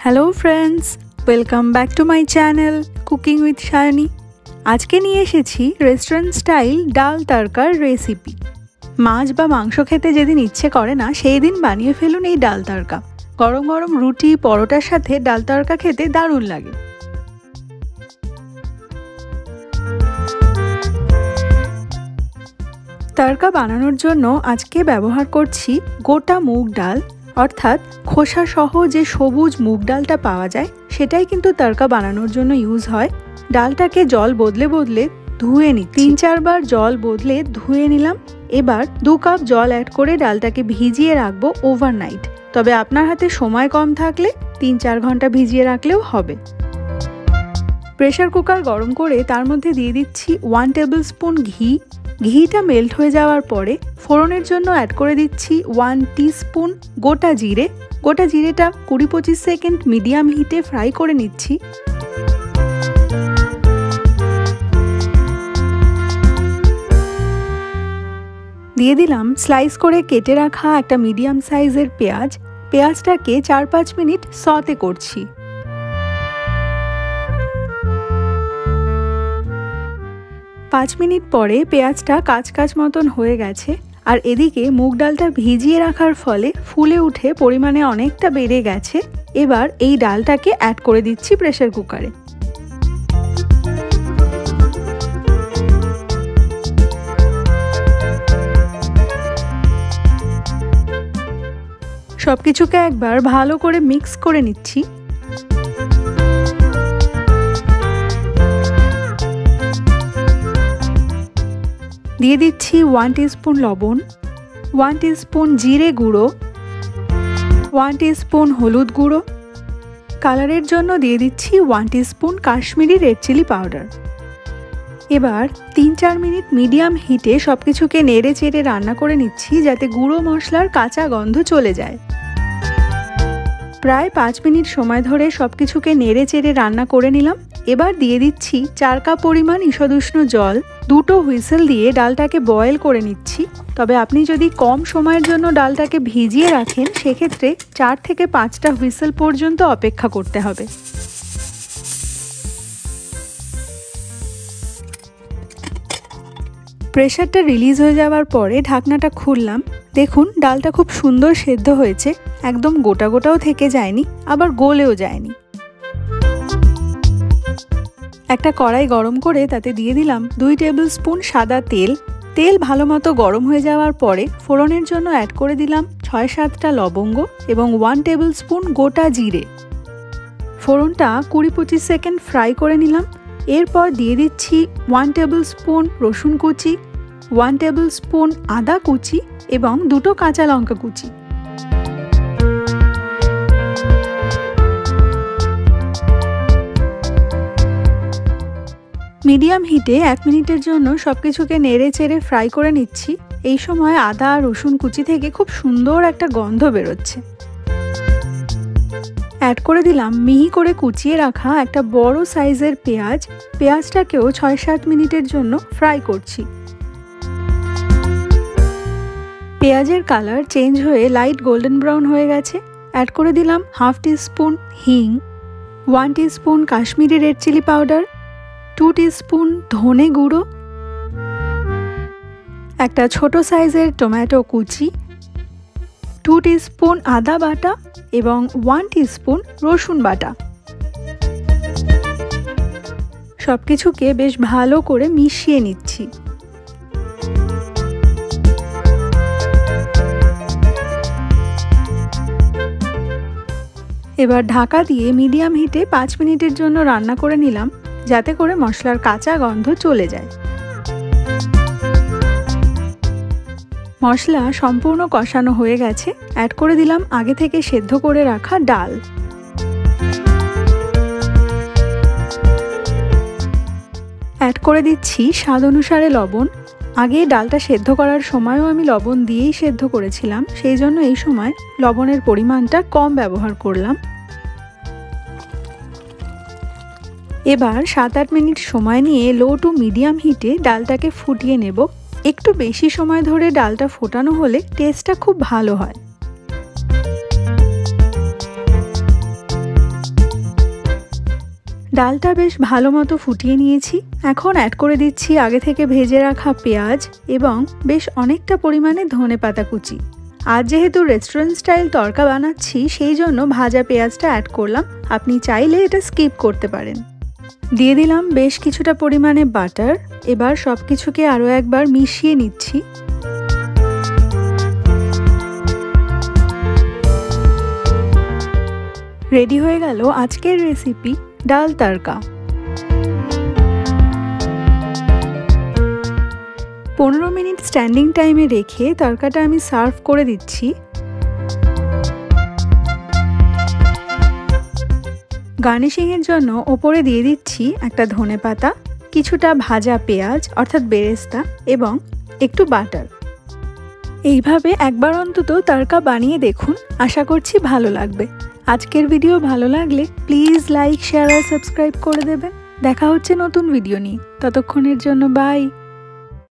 Hello friends, welcome back to my channel cooking with Shayni. आज के निये एसेछि रेस्टुरेंट स्टाइल डाल तड़कार रेसिपि। माछ बा मांस खेते जेदिन इচ্ছে करे ना सेई दिन बानिये फेलुन एई डाल तड़का। गरम गरम रुटी परोटार साथे डाल तड़का खेते दारुण लागे। तड़का बानानोर जोन्नो आजके व्यवहार करछि गोटा मुग डाल, अर्थात खोसा सह जे सबुज मुग डालटा पावा जाय सेटाई किन्तु तड़का बानानोर जोन्नो यूज हय। डालटाके जल बदले बदले धुए नी 3-4 बार जल बदले धुए निलाम। एबार 2 काप जल ऐड करे डालटाके भिजिए राखबो ओभारनाइट। तबे आपनार हाते समय कम थाकले 3-4 घंटा भिजिए राखलेও হবে। प्रेसार कुकार गरम करे तार मध्य दिए दिচ্ছি 1 टेबिल स्पून घी। घीटा मेल्ट हो जाওয়ার পরে ফোড়নের জন্য অ্যাড করে দিচ্ছি 1 টিস্পুন গোটা জিরে। গোটা জিরেটা 20-25 সেকেন্ড মিডিয়াম হিটে ফ্রাই করে নিচ্ছি। দিয়ে দিলাম স্লাইস করে কেটে রাখা একটা মিডিয়াম সাইজের পেঁয়াজ। পেঁয়াজটাকে 4-5 মিনিট সতে করছি। 5 মিনিট পরে পেঁয়াজটা কাঁচকাঁচ মতন হয়ে গেছে আর এদিকে মুগ ডালটা ভিজিয়ে রাখার ফলে ফুলে উঠে পরিমাণে অনেকটা বেড়ে গেছে। এবার এই ডালটাকে অ্যাড করে দিচ্ছি প্রেসার কুকারে। সবকিছুকে একবার ভালো করে মিক্স করে নিচ্ছি। দিয়ে দিচ্ছি 1 টিস্পুন লবণ, 1 টিস্পুন জিরে গুঁড়ো, 1 টিস্পুন হলুদ গুঁড়ো। কালারের জন্য দিয়ে দিচ্ছি 1 teaspoon Kashmiri red chilli powder. এবার 3-4 মিনিট মিডিয়াম হিটে সবকিছুকে নেড়ে চেড়ে রান্না করে নিচ্ছি যাতে গুঁড়ো মশলার কাঁচা গন্ধ চলে যায়। প্রায় 5 মিনিট সময় ধরে সবকিছুকে নেড়ে চেড়ে রান্না করে নিলাম। এবার দিয়ে দিচ্ছি 4 কাপ পরিমাণ ঈষদুষ্ণ জল। 2টো হুইসেল দিয়ে ডালটাকে বয়েল করে নিচ্ছি। তবে আপনি যদি কম সময়ের জন্য ডালটাকে ভিজিয়ে রাখেন সেক্ষেত্রে 4 থেকে 5টা হুইসেল পর্যন্ত অপেক্ষা করতে হবে। প্রেসারটা রিলিজ হয়ে যাওয়ার পরে ঢাকনাটা খুললাম। দেখুন ডালটা খুব সুন্দর সেদ্ধ হয়েছে, একদম গোটা গোটাও থেকে যায়নি আবার গলেও যায়নি। একটা কড়াই গরম করে তাতে দিয়ে দিলাম 2 টেবিল স্পুন সাদা তেল। তেল ভালো মতো গরম হয়ে যাওয়ার পরে ফোড়নের জন্য অ্যাড করে দিলাম 6-7টা লবঙ্গ এবং 1 টেবিল স্পুন গোটা জিরে। ফোড়নটা 20-25 সেকেন্ড ফ্রাই করে নিলাম। এরপর দিয়ে দিচ্ছি 1 টেবিল স্পুন রসুন কুচি, 1 টেবিল স্পুন আদা কুচি এবং 2টো কাঁচা লঙ্কা কুচি। মিডিয়াম হিটে 1 মিনিটের জন্য সবকিছুকে নেড়ে চেড়ে ফ্রাই করে নিচ্ছি। এই সময় আদা আর রসুন কুচি থেকে খুব সুন্দর একটা গন্ধ বেরোচ্ছে। অ্যাড করে দিলাম মিহি করে কুচিয়ে রাখা একটা বড় সাইজের পেঁয়াজ। পেঁয়াজটাকেও 6-7 মিনিটের জন্য ফ্রাই করছি। পেঁয়াজের কালার চেঞ্জ হয়ে লাইট গোল্ডেন ব্রাউন হয়ে গেছে। অ্যাড করে দিলাম 1/2 টিস্পুন হিং, 1 teaspoon Kashmiri red chilli powder, 2 teaspoon ধনে গুঁড়ো, একটা ছোট সাইজের টমেটো কুচি, 2 টিস্পুন আদা বাটা এবং 1 টিস্পুন রসুন বাটা। সবকিছুকে বেশ ভালো করে মিশিয়ে নিচ্ছি। এবার ঢাকা দিয়ে মিডিয়াম হিটে 5 মিনিটের জন্য রান্না করে নিলাম যাতে করে মশলার কাঁচা গন্ধ চলে যায়। মশলা সম্পূর্ণ কষানো হয়ে গেছে। অ্যাড করে দিলাম আগে থেকে সেদ্ধ করে রাখা ডাল। অ্যাড করে দিচ্ছি স্বাদ অনুসারে লবণ। আগে ডালটা সেদ্ধ করার সময়ও আমি লবণ দিয়েই সেদ্ধ করেছিলাম, সেই জন্য এই সময় লবণের পরিমাণটা কম ব্যবহার করলাম। এবার 7-8 মিনিট সময় নিয়ে লো টু মিডিয়াম হিটে ডালটাকে ফুটিয়ে নেব। একটু বেশি সময় ধরে ডালটা ফোটানো হলে টেস্টটা খুব ভালো হয়। ডালটা বেশ ভালো মতো ফুটিয়ে নিয়েছি। এখন অ্যাড করে দিচ্ছি আগে থেকে ভেজে রাখা পেঁয়াজ এবং বেশ অনেকটা পরিমাণে ধনেপাতা কুচি। আজ যেহেতু রেস্টুরেন্ট স্টাইল তড়কা বানাচ্ছি সেই জন্য ভাজা পেঁয়াজটা অ্যাড করলাম, আপনি চাইলে এটা স্কিপ করতে পারেন। দিয়ে দিলাম বেশ কিছুটা পরিমাণে বাটার। এবার সব কিছুকে আরও একবার মিশিয়ে নিচ্ছি। রেডি হয়ে গেল আজকের রেসিপি ডাল তড়কা। 15 মিনিট স্ট্যান্ডিং টাইমে রেখে তড়কাটা আমি সার্ভ করে দিচ্ছি। গার্নিশিংয়ের জন্য ওপরে দিয়ে দিচ্ছি একটা ধনেপাতা, কিছুটা ভাজা পেঁয়াজ অর্থাৎ বেরেস্তা এবং একটু বাটার। এইভাবে একবার অন্তত তড়কা বানিয়ে দেখুন, আশা করছি ভালো লাগবে। আজকের ভিডিও ভালো লাগলে প্লিজ লাইক, শেয়ার আর সাবস্ক্রাইব করে দেবেন। দেখা হচ্ছে নতুন ভিডিও নিয়ে, ততক্ষণের জন্য বাই।